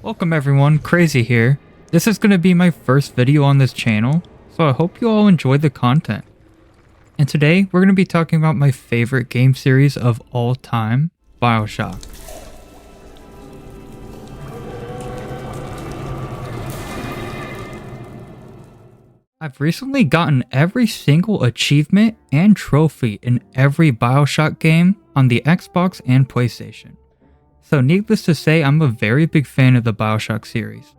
Welcome everyone, Crazy here. This is going to be my first video on this channel, so I hope you all enjoy the content. And today, we're going to be talking about my favorite game series of all time, Bioshock. I've recently gotten every single achievement and trophy in every Bioshock game on the Xbox and PlayStation. So needless to say, I'm a very big fan of the Bioshock series.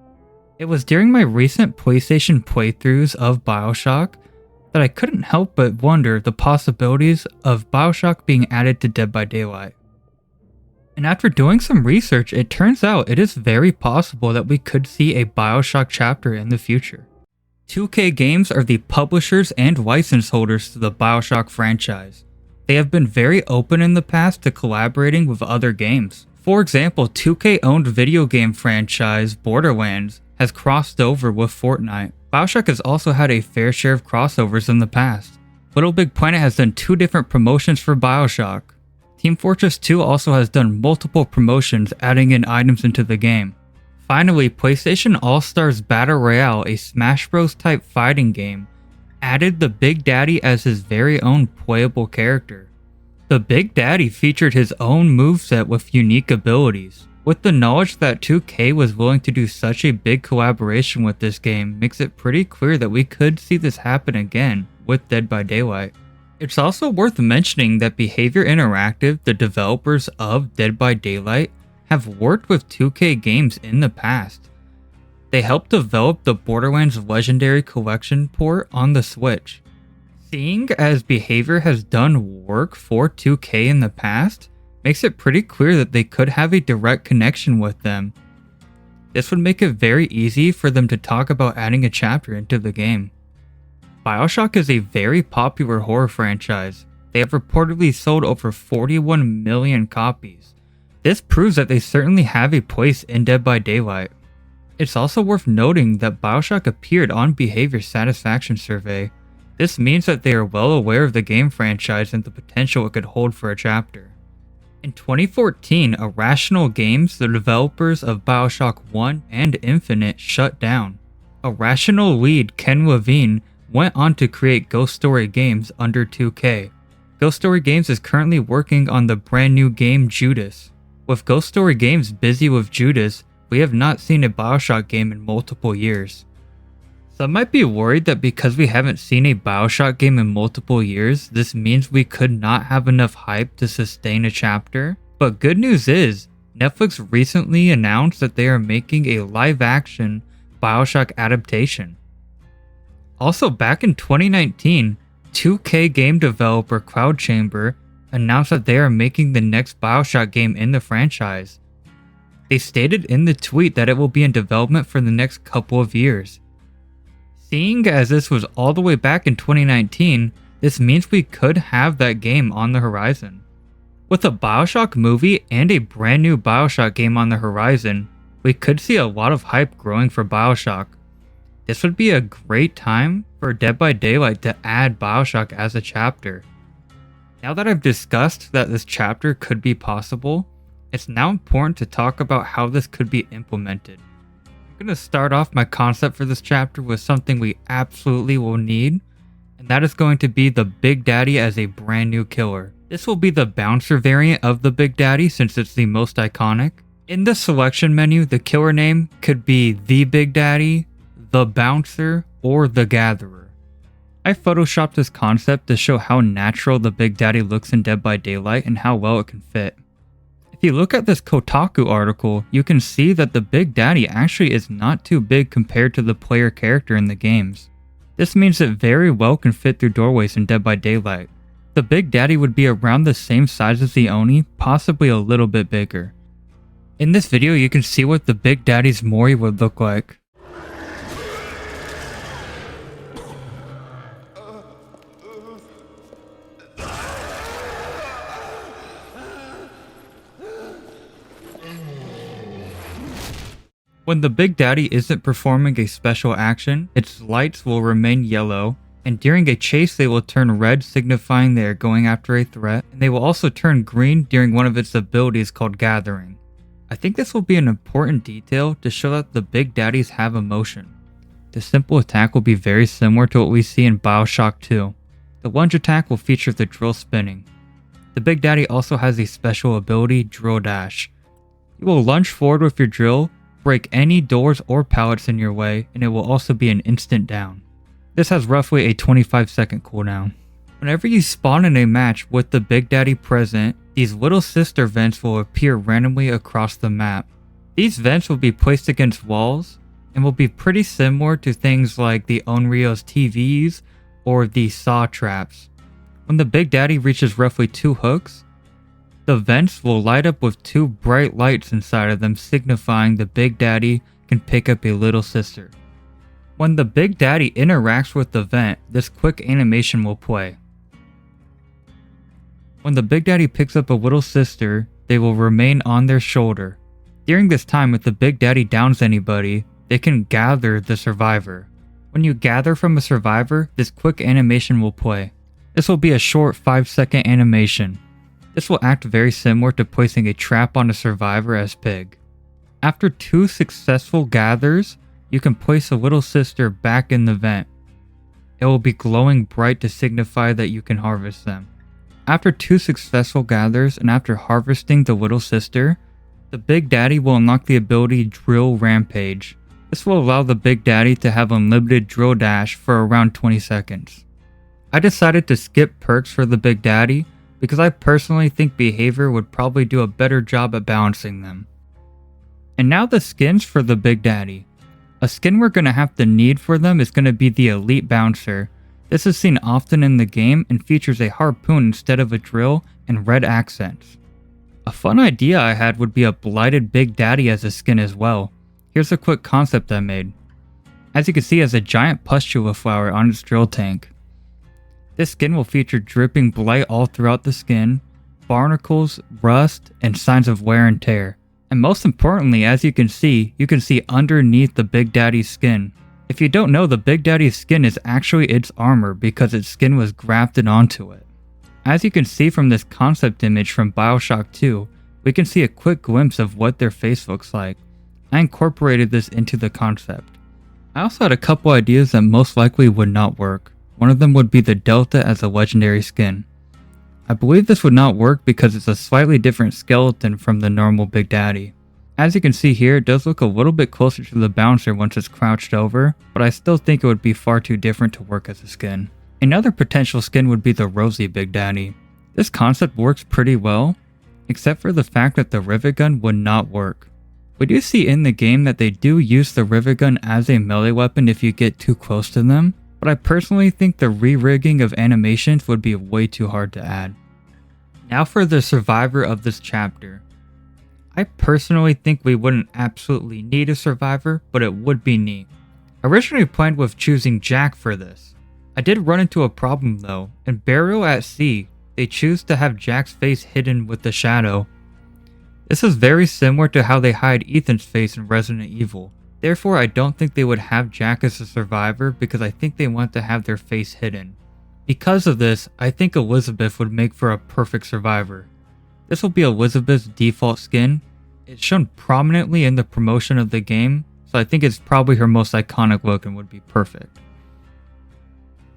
It was during my recent PlayStation playthroughs of Bioshock that I couldn't help but wonder the possibilities of Bioshock being added to Dead by Daylight. And after doing some research, it turns out it is very possible that we could see a Bioshock chapter in the future. 2K Games are the publishers and license holders to the Bioshock franchise. They have been very open in the past to collaborating with other games. For example, 2K-owned video game franchise Borderlands has crossed over with Fortnite. Bioshock has also had a fair share of crossovers in the past. Little Big Planet has done 2 different promotions for Bioshock. Team Fortress 2 also has done multiple promotions adding in items into the game. Finally, PlayStation All-Stars Battle Royale, a Smash Bros type fighting game, added the Big Daddy as his very own playable character. The Big Daddy featured his own moveset with unique abilities. With the knowledge that 2K was willing to do such a big collaboration with this game makes it pretty clear that we could see this happen again with Dead by Daylight. It's also worth mentioning that Behavior Interactive, the developers of Dead by Daylight, have worked with 2K Games in the past. They helped develop the Borderlands Legendary Collection port on the Switch. Seeing as Behavior has done work for 2K in the past, makes it pretty clear that they could have a direct connection with them. This would make it very easy for them to talk about adding a chapter into the game. Bioshock is a very popular horror franchise. They have reportedly sold over 41 million copies. This proves that they certainly have a place in Dead by Daylight. It's also worth noting that Bioshock appeared on Behavior's satisfaction survey. This means that they are well aware of the game franchise and the potential it could hold for a chapter. In 2014, Irrational Games, the developers of Bioshock 1 and Infinite, shut down. Irrational lead Ken Levine went on to create Ghost Story Games under 2K. Ghost Story Games is currently working on the brand new game Judas. With Ghost Story Games busy with Judas, we have not seen a Bioshock game in multiple years. Some might be worried that because we haven't seen a Bioshock game in multiple years, this means we could not have enough hype to sustain a chapter. But good news is, Netflix recently announced that they are making a live-action Bioshock adaptation. Also, back in 2019, 2K game developer Cloudchamber announced that they are making the next Bioshock game in the franchise. They stated in the tweet that it will be in development for the next couple of years. Seeing as this was all the way back in 2019, this means we could have that game on the horizon. With a Bioshock movie and a brand new Bioshock game on the horizon, we could see a lot of hype growing for Bioshock. This would be a great time for Dead by Daylight to add Bioshock as a chapter. Now that I've discussed that this chapter could be possible, it's now important to talk about how this could be implemented. I'm going to start off my concept for this chapter with something we absolutely will need, and that is going to be the Big Daddy as a brand new killer. This will be the bouncer variant of the Big Daddy since it's the most iconic. In the selection menu, the killer name could be the Big Daddy, the Bouncer, or the Gatherer. I photoshopped this concept to show how natural the Big Daddy looks in Dead by Daylight and how well it can fit. If you look at this Kotaku article, you can see that the Big Daddy actually is not too big compared to the player character in the games. This means it very well can fit through doorways in Dead by Daylight. The Big Daddy would be around the same size as the Oni, possibly a little bit bigger. In this video, you can see what the Big Daddy's Mori would look like. When the Big Daddy isn't performing a special action, its lights will remain yellow, and during a chase they will turn red signifying they are going after a threat, and they will also turn green during one of its abilities called Gathering. I think this will be an important detail to show that the Big Daddies have emotion. The simple attack will be very similar to what we see in Bioshock 2. The lunge attack will feature the drill spinning. The Big Daddy also has a special ability, Drill Dash. You will lunge forward with your drill, break any doors or pallets in your way, and it will also be an instant down. This has roughly a 25-second cooldown. Whenever you spawn in a match with the Big Daddy present, these little sister vents will appear randomly across the map. These vents will be placed against walls and will be pretty similar to things like the Onryo's TVs or the saw traps. When the Big Daddy reaches roughly 2 hooks, the vents will light up with 2 bright lights inside of them, signifying the Big Daddy can pick up a little sister. When the Big Daddy interacts with the vent, this quick animation will play. When the Big Daddy picks up a little sister, they will remain on their shoulder. During this time, if the Big Daddy downs anybody, they can gather the survivor. When you gather from a survivor, this quick animation will play. This will be a short 5-second animation. This will act very similar to placing a trap on a survivor as pig. After 2 successful gathers, you can place a little sister back in the vent. It will be glowing bright to signify that you can harvest them. After 2 successful gathers and after harvesting the little sister, the Big Daddy will unlock the ability Drill Rampage. This will allow the Big Daddy to have unlimited drill dash for around 20 seconds. I decided to skip perks for the Big Daddy because I personally think behavior would probably do a better job at balancing them. And now the skins for the Big Daddy. A skin we're going to have to need for them is going to be the Elite Bouncer. This is seen often in the game and features a harpoon instead of a drill and red accents. A fun idea I had would be a Blighted Big Daddy as a skin as well. Here's a quick concept I made. As you can see, it has a giant pustula flower on its drill tank. This skin will feature dripping blight all throughout the skin, barnacles, rust, and signs of wear and tear. And most importantly, as you can see underneath the Big Daddy's skin. If you don't know, the Big Daddy's skin is actually its armor because its skin was grafted onto it. As you can see from this concept image from Bioshock 2, we can see a quick glimpse of what their face looks like. I incorporated this into the concept. I also had a couple ideas that most likely would not work. One of them would be the Delta as a legendary skin. I believe this would not work because it's a slightly different skeleton from the normal Big Daddy. As you can see here, it does look a little bit closer to the bouncer once it's crouched over, but I still think it would be far too different to work as a skin. Another potential skin would be the Rosy Big Daddy. This concept works pretty well, except for the fact that the rivet gun would not work. We do see in the game that they do use the rivet gun as a melee weapon if you get too close to them, but I personally think the re-rigging of animations would be way too hard to add. Now for the survivor of this chapter. I personally think we wouldn't absolutely need a survivor, but it would be neat. I originally planned with choosing Jack for this. I did run into a problem though. In Burial at Sea, they choose to have Jack's face hidden with the shadow. This is very similar to how they hide Ethan's face in Resident Evil. Therefore, I don't think they would have Jack as a survivor because I think they want to have their face hidden. Because of this, I think Elizabeth would make for a perfect survivor. This will be Elizabeth's default skin. It's shown prominently in the promotion of the game, so I think it's probably her most iconic look and would be perfect.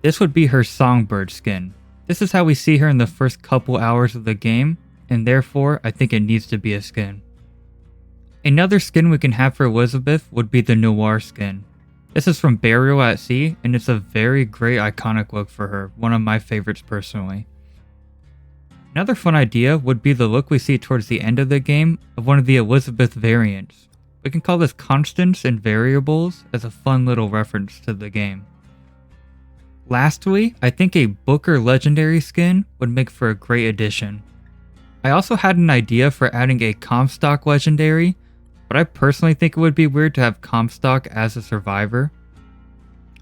This would be her Songbird skin. This is how we see her in the first couple hours of the game, and therefore I think it needs to be a skin. Another skin we can have for Elizabeth would be the Noir skin. This is from Burial at Sea, and it's a very great iconic look for her, one of my favorites personally. Another fun idea would be the look we see towards the end of the game of one of the Elizabeth variants. We can call this Constants and Variables as a fun little reference to the game. Lastly, I think a Booker Legendary skin would make for a great addition. I also had an idea for adding a Comstock Legendary, but I personally think it would be weird to have Comstock as a survivor.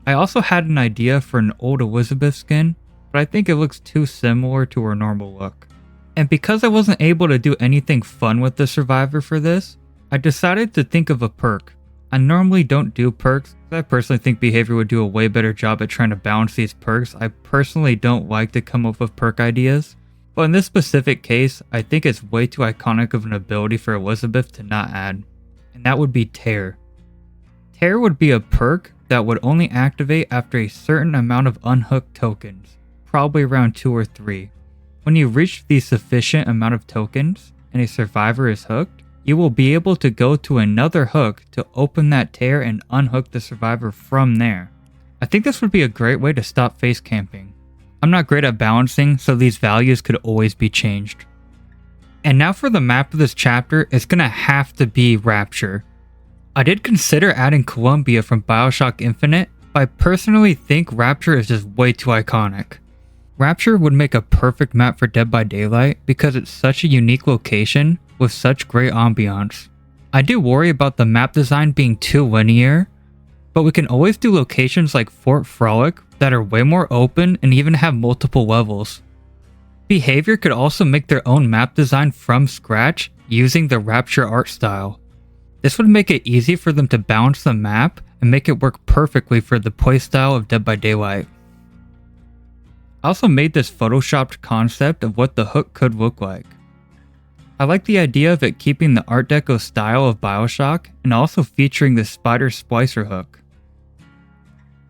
I also had an idea for an old Elizabeth skin, but I think it looks too similar to her normal look. And because I wasn't able to do anything fun with the survivor for this, I decided to think of a perk. I normally don't do perks, because I personally think behavior would do a way better job at trying to balance these perks. I personally don't like to come up with perk ideas. But in this specific case, I think it's way too iconic of an ability for Elizabeth to not add, and that would be Tear. Tear would be a perk that would only activate after a certain amount of unhooked tokens, probably around 2 or 3. When you reach the sufficient amount of tokens and a survivor is hooked, you will be able to go to another hook to open that tear and unhook the survivor from there. I think this would be a great way to stop face camping. I'm not great at balancing, so these values could always be changed. And now for the map of this chapter, it's gonna have to be Rapture. I did consider adding Columbia from Bioshock Infinite, but I personally think Rapture is just way too iconic. Rapture would make a perfect map for Dead by Daylight because it's such a unique location with such great ambiance. I do worry about the map design being too linear, but we can always do locations like Fort Frolic that are way more open and even have multiple levels. Behavior could also make their own map design from scratch using the Rapture art style. This would make it easy for them to balance the map and make it work perfectly for the playstyle of Dead by Daylight. I also made this photoshopped concept of what the hook could look like. I like the idea of it keeping the Art Deco style of Bioshock and also featuring the spider splicer hook.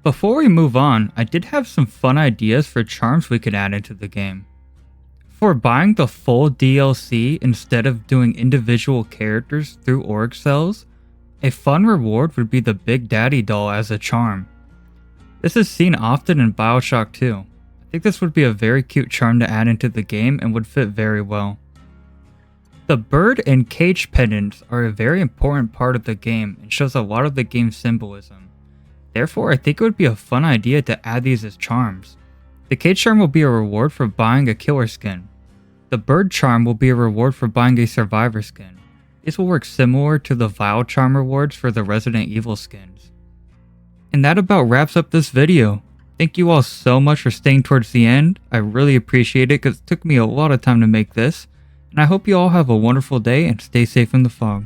Before we move on, I did have some fun ideas for charms we could add into the game. For buying the full DLC instead of doing individual characters through org cells, a fun reward would be the Big Daddy doll as a charm. This is seen often in Bioshock 2. I think this would be a very cute charm to add into the game and would fit very well. The bird and cage pendants are a very important part of the game and shows a lot of the game's symbolism. Therefore, I think it would be a fun idea to add these as charms. The cage charm will be a reward for buying a killer skin. The bird charm will be a reward for buying a survivor skin. This will work similar to the Vile charm rewards for the Resident Evil skins. And that about wraps up this video. Thank you all so much for staying towards the end. I really appreciate it because it took me a lot of time to make this. And I hope you all have a wonderful day and stay safe in the fog.